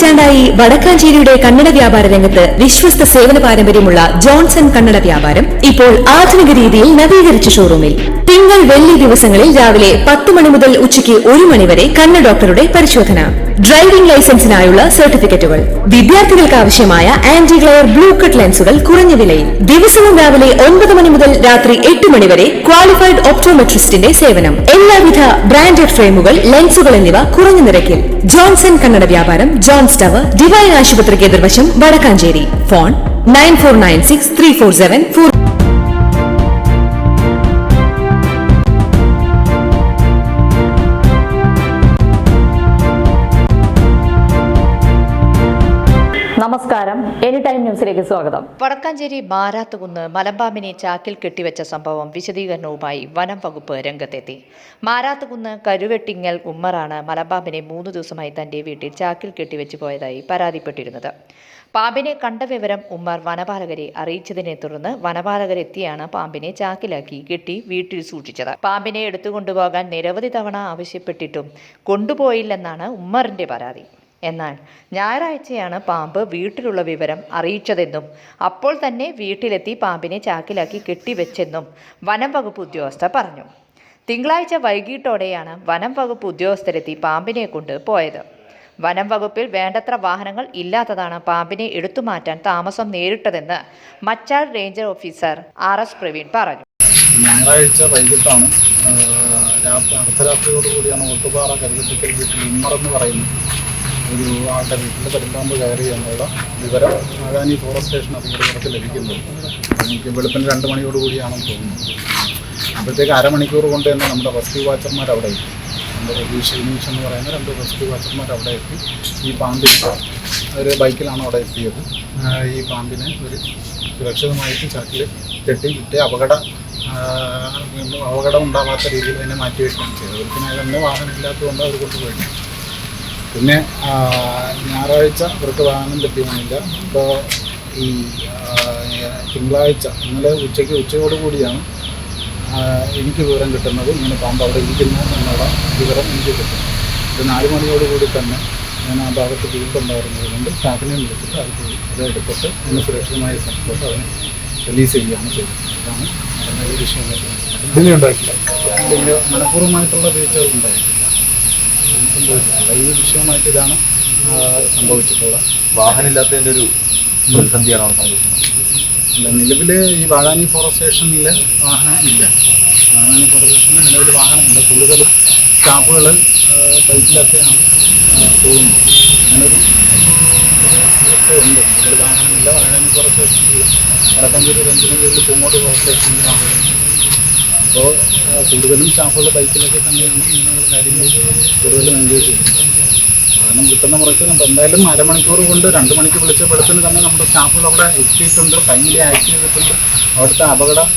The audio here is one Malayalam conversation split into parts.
പതിറ്റാണ്ടായി വടക്കാഞ്ചേരിയുടെ കന്നഡ വ്യാപാര രംഗത്ത് വിശ്വസ്ത സേവന പാരമ്പര്യമുള്ള ജോൺസൺ കന്നഡ വ്യാപാരം ഇപ്പോൾ ആധുനിക രീതിയിൽ നവീകരിച്ച ഷോറൂമിൽ തിങ്കൾ വെള്ളി ദിവസങ്ങളിൽ രാവിലെ 10 മണി മുതൽ ഉച്ചയ്ക്ക് 1 മണി വരെ കണ്ണ് ഡോക്ടറുടെ പരിശോധന, ഡ്രൈവിംഗ് ലൈസൻസിനായുള്ള സർട്ടിഫിക്കറ്റുകൾ, വിദ്യാർത്ഥികൾക്ക് ആവശ്യമായ ആന്റി ഗ്ലെയർ ബ്ലൂ കട്ട് ലെൻസുകൾ കുറഞ്ഞ വിലയിൽ, ദിവസവും രാവിലെ 9 മണി മുതൽ രാത്രി 8 മണി വരെ ക്വാളിഫൈഡ് ഒപ്റ്റോമെട്രിസ്റ്റിന്റെ സേവനം, എല്ലാവിധ ബ്രാൻഡഡ് ഫ്രെയിമുകൾ, ലെൻസുകൾ എന്നിവ കുറഞ്ഞ നിരക്കിൽ. ജോൺസൺ കന്നഡ വ്യാപാരം, ജോൺസ് ടവർ, ഡിവൈൻ ആശുപത്രിക്ക് എതിർവശം, വടക്കാഞ്ചേരി. ഫോൺ 94963474. നമസ്കാരം, എനി ടൈം ന്യൂസിലേക്ക് സ്വാഗതം. വടക്കാഞ്ചേരി മാരാത്തുകുന്ന് മലമ്പാമ്പിനെ ചാക്കിൽ കെട്ടിവെച്ച സംഭവം വിശദീകരണവുമായി വനം വകുപ്പ് രംഗത്തെത്തി. മാരാത്തുകുന്ന് കരുവെട്ടിങ്ങൽ ഉമ്മറാണ് മലമ്പാമ്പിനെ 3 ദിവസമായി തന്റെ വീട്ടിൽ ചാക്കിൽ കെട്ടിവെച്ചു പോയതായി പരാതിപ്പെട്ടിരുന്നത്. പാമ്പിനെ കണ്ട വിവരം ഉമ്മർ വനപാലകരെ അറിയിച്ചതിനെ തുടർന്ന് വനപാലകരെത്തിയാണ് പാമ്പിനെ ചാക്കിലാക്കി കെട്ടി വീട്ടിൽ സൂക്ഷിച്ചത്. പാമ്പിനെ എടുത്തുകൊണ്ടുപോകാൻ നിരവധി തവണ ആവശ്യപ്പെട്ടിട്ടും കൊണ്ടുപോയില്ലെന്നാണ് ഉമ്മറിന്റെ പരാതി. എന്നാൽ ഞായറാഴ്ചയാണ് പാമ്പ് വീട്ടിലുള്ള വിവരം അറിയിച്ചതെന്നും അപ്പോൾ തന്നെ വീട്ടിലെത്തി പാമ്പിനെ ചാക്കിലാക്കി കെട്ടിവെച്ചെന്നും വനം വകുപ്പ് ഉദ്യോഗസ്ഥർ പറഞ്ഞു. തിങ്കളാഴ്ച വൈകിട്ടോടെയാണ് വനം വകുപ്പ് ഉദ്യോഗസ്ഥരെത്തി പാമ്പിനെ കൊണ്ട് പോയത്. വനം വകുപ്പിൽ വേണ്ടത്ര വാഹനങ്ങൾ ഇല്ലാത്തതാണ് പാമ്പിനെ എടുത്തുമാറ്റാൻ താമസം നേരിട്ടതെന്ന് മച്ചാർ റേഞ്ചർ ഓഫീസർ RS പ്രവീൺ പറഞ്ഞു. ഞായറാഴ്ച വൈകിട്ടാണ് അർദ്ധരാത്രിയോടുകൂടിയാണ് ഒട്ടുപാറ കരുതത്തിൽ വീട്ടിൽ ഉമ്മറെന്ന് പറയുന്നത് ഒരു ആളുടെ വീട്ടിൽ പെരുമ്പാമ്പ് കയറി എന്നുള്ള വിവരം മാകാനി ഫോറസ്റ്റ് സ്റ്റേഷൻ അധികൃതർക്ക് ലഭിക്കുന്നത്. എനിക്ക് വെളുപ്പിന് 2 മണിയോടുകൂടിയാണെന്ന് തോന്നുന്നു. അപ്പോഴത്തേക്ക് അരമണിക്കൂർ കൊണ്ട് തന്നെ നമ്മുടെ റെസ്ക്യൂ വാച്ചർമാർ അവിടെ എത്തി. നമ്മുടെ രതീഷ് എന്ന് പറയുന്ന 2 റെസ്ക്യൂ വാച്ചർമാർ അവിടെ എത്തി. ഈ പാമ്പിനെ ഒരു ബൈക്കിലാണ് അവിടെ എത്തിയത്. ഈ പാമ്പിനെ ഒരു സുരക്ഷിതമായിട്ട് ചാക്കിൽ കെട്ടി വിട്ട് അപകടം ഉണ്ടാവാത്ത രീതിയിൽ തന്നെ മാറ്റി വയ്ക്കുകയാണ് ചെയ്തത്. പിന്നെ തന്നെ വാഹനമില്ലാത്തതുകൊണ്ട് അവർ കൊണ്ടുപോയിട്ട് പിന്നെ ഞായറാഴ്ച ഇവർക്ക് വാഹനം ലഭ്യമാണില്ല. ഇപ്പോൾ ഈ തിങ്കളാഴ്ച ഇന്നലെ ഉച്ചയോടുകൂടിയാണ് എനിക്ക് വിവരം കിട്ടുന്നത്. ഇങ്ങനെ പാമ്പ് അവിടെ ഇരിക്കുന്നു എന്നുള്ള വിവരം എനിക്ക് കിട്ടും. ഒരു 4 മണിയോടുകൂടി തന്നെ ഞാൻ ആ ഭാഗത്ത് വീട്ടുണ്ടായിരുന്നത് കൊണ്ട് സ്റ്റാഫിനെ വിളിച്ചിട്ട് അത് എടുത്തിട്ട് അതിന് സുരക്ഷിതമായ സ്ഥലത്തോട്ട് അതിനെ റിലീസ് ചെയ്യുകയാണ് ചെയ്തത്. അതാണ് ഈ വിഷയം ഉണ്ടായിട്ടില്ല. മനഃപൂർവ്വമായിട്ടുള്ള വീഴ്ചകൾ ഉണ്ടായിട്ടില്ല, സംഭവിച്ചിട്ടില്ല. ഈ വിഷയമായിട്ട് ഇതാണ് സംഭവിച്ചിട്ടുള്ളത്. വാഹനമില്ലാത്തതിൻ്റെ ഒരു പ്രതിസന്ധിയാണോ സംഭവിക്കുന്നത്? നിലവിൽ ഈ വാഴാനി ഫോറസ്റ്റ് സ്റ്റേഷനിൽ വാഹനമില്ല. വാഴാനി ഫോറസ്റ്റ് സ്റ്റേഷനിൽ നിലവിൽ വാഹനമില്ല. കൂടുതലും സ്റ്റാഫുകൾ ബൈക്കിലൊക്കെയാണ് പോകുന്നത്. അങ്ങനൊരു ഉണ്ട്. കൂടുതൽ വാഹനമില്ല. വാഴാനി ഫോറസ്റ്റ് സ്റ്റേഷനിൽ വടക്കാഞ്ചേരി റേഞ്ചിന് കീഴിൽ പൂങ്ങോട് ഫോറസ്റ്റ് സ്റ്റേഷനിൽ വാഹനമില്ല. അപ്പോൾ കൂടുതലും സ്റ്റാഫുകൾ ബൈക്കിലൊക്കെ തന്നെയാണ് ഇങ്ങനെയുള്ള കാര്യങ്ങൾ കൂടുതലും എൻജോയ് ചെയ്യുന്നത്. വാഹനം കിട്ടുന്ന മുറയ്ക്ക് നമ്മൾ എന്തായാലും അരമണിക്കൂർ കൊണ്ട് 2 മണിക്ക് വിളിച്ച വെളുപ്പിന് തന്നെ നമ്മുടെ സ്റ്റാഫുകൾ അവിടെ എത്തിയിട്ടുണ്ട്, ടൈമിലി ആക്ട് ചെയ്തിട്ടുണ്ട്. അവിടുത്തെ അപകടം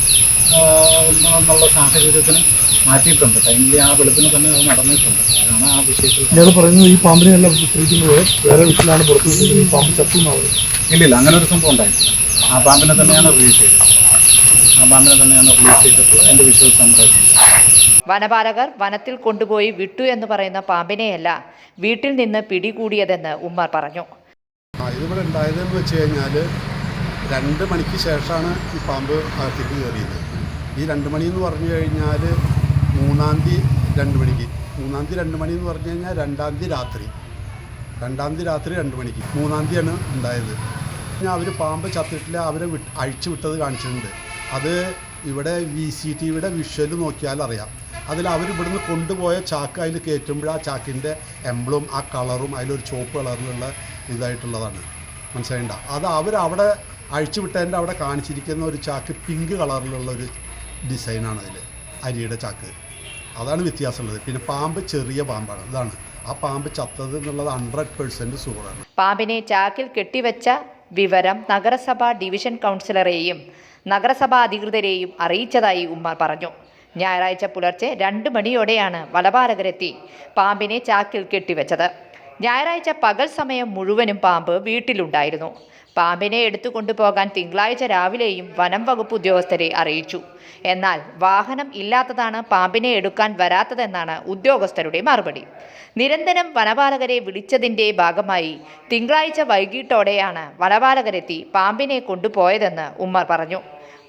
എന്നുള്ള സാഹചര്യത്തിന് മാറ്റിയിട്ടുണ്ട്. ടൈമിലി ആ വെളുപ്പിന് തന്നെ അത് നടന്നിട്ടുണ്ട്. അതാണ് ആ വിഷയത്തിൽ ഞാൻ പറയുന്നത്. ഈ പാമ്പിനെല്ലാം ചിത്രീക്കുന്നത് വേറെ വീട്ടിലാണ് പുറത്ത് ഈ പാമ്പ് ചത്തുന്നാവും. ഇല്ലില്ല, അങ്ങനെ ഒരു സംഭവം ഉണ്ടായിട്ടില്ല. ആ പാമ്പിനെ തന്നെയാണ് റിലീസ് ചെയ്തത്. എൻ്റെ വിശ്വാസം ഉണ്ടായിട്ടുണ്ട്. വനപാലകർ വനത്തിൽ കൊണ്ടുപോയി വിട്ടു എന്ന് പറയുന്ന പാമ്പിനെയല്ല വീട്ടിൽ നിന്ന് പിടികൂടിയതെന്ന് ഉമ്മർ പറഞ്ഞു. ഇതിവിടെ ഉണ്ടായതെന്ന് വെച്ച് കഴിഞ്ഞാൽ 2 മണിക്ക് ശേഷമാണ് ഈ പാമ്പ് അകത്തേക്ക് കയറിയത്. ഈ 2 മണി എന്ന് പറഞ്ഞു കഴിഞ്ഞാൽ 3-ാം തീയതി 2 മണിക്ക്, 3-ാം തീയതി 2 മണി എന്ന് പറഞ്ഞു കഴിഞ്ഞാൽ 2-ാം തീയതി രാത്രി 2 മണിക്ക് 3-ാം തീയതിയാണ് ഉണ്ടായത്. അവർ പാമ്പ് ചത്തിട്ടില്ല, അവരെ അഴിച്ചു വിട്ടത് കാണിച്ചിട്ടുണ്ട്. അത് ഇവിടെ CCTVയുടെ വിഷ്വൽ നോക്കിയാൽ അറിയാം. അതിൽ അവർ ഇവിടുന്ന് കൊണ്ടുപോയ ചാക്ക് അതിൽ കയറ്റുമ്പോൾ ആ ചാക്കിൻ്റെ എംബ്ലം, ആ കളറും അതിലൊരു ചുവപ്പ് കളറിലുള്ള ഇതായിട്ടുള്ളതാണ്. മനസ്സിലായിണ്ട? അത് അവരവിടെ അഴിച്ചു വിട്ടതിൻ്റെ അവിടെ കാണിച്ചിരിക്കുന്ന ഒരു ചാക്ക് പിങ്ക് കളറിലുള്ള ഒരു ഡിസൈനാണ് അതിൽ, അരിയുടെ ചാക്ക്. അതാണ് വ്യത്യാസമുള്ളത്. പിന്നെ പാമ്പ് ചെറിയ പാമ്പാണ്. ഇതാണ് ആ പാമ്പ് ചത്തത് എന്നുള്ളത് 100% സൂറാണ്. പാമ്പിനെ ചാക്കിൽ കെട്ടിവെച്ച വിവരം നഗരസഭാ ഡിവിഷൻ കൗൺസിലറെയും നഗരസഭാ അധികൃതരെയും അറിയിച്ചതായി ഉമ്മർ പറഞ്ഞു. ഞായറാഴ്ച പുലർച്ചെ 2 മണിയോടെയാണ് വനപാലകരെത്തി പാമ്പിനെ ചാക്കിൽ കെട്ടിവെച്ചത്. ഞായറാഴ്ച പകൽ സമയം മുഴുവനും പാമ്പ് വീട്ടിലുണ്ടായിരുന്നു. പാമ്പിനെ എടുത്തുകൊണ്ടുപോകാൻ തിങ്കളാഴ്ച രാവിലെയും വനം വകുപ്പ് ഉദ്യോഗസ്ഥരെ അറിയിച്ചു. എന്നാൽ വാഹനം ഇല്ലാത്തതാണ് പാമ്പിനെ എടുക്കാൻ വരാത്തതെന്നാണ് ഉദ്യോഗസ്ഥരുടെ മറുപടി. നിരന്തരം വനപാലകരെ വിളിച്ചതിൻ്റെ ഭാഗമായി തിങ്കളാഴ്ച വൈകിട്ടോടെയാണ് വനപാലകരെത്തി പാമ്പിനെ കൊണ്ടുപോയതെന്ന് ഉമ്മർ പറഞ്ഞു.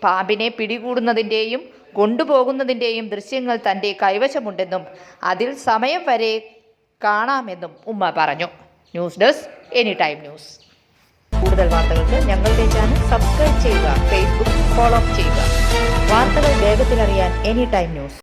പാമ്പിനെ പിടികൂടുന്നതിൻ്റെയും കൊണ്ടുപോകുന്നതിൻ്റെയും ദൃശ്യങ്ങൾ തൻ്റെ കൈവശമുണ്ടെന്നും അതിൽ സമയം വരെ കാണാമെന്നും ഉമ്മ പറഞ്ഞു. News desk any time news. കൂടുതൽ വാർത്തകൾക്ക് ഞങ്ങളുടെ ചാനൽ സബ്സ്ക്രൈബ് ചെയ്യുക, ഫേസ്ബുക്ക് ഫോളോ ചെയ്യുക. വാർത്തകൾ വേഗത്തിലറിയാൻ എനി ടൈം ന്യൂസ്.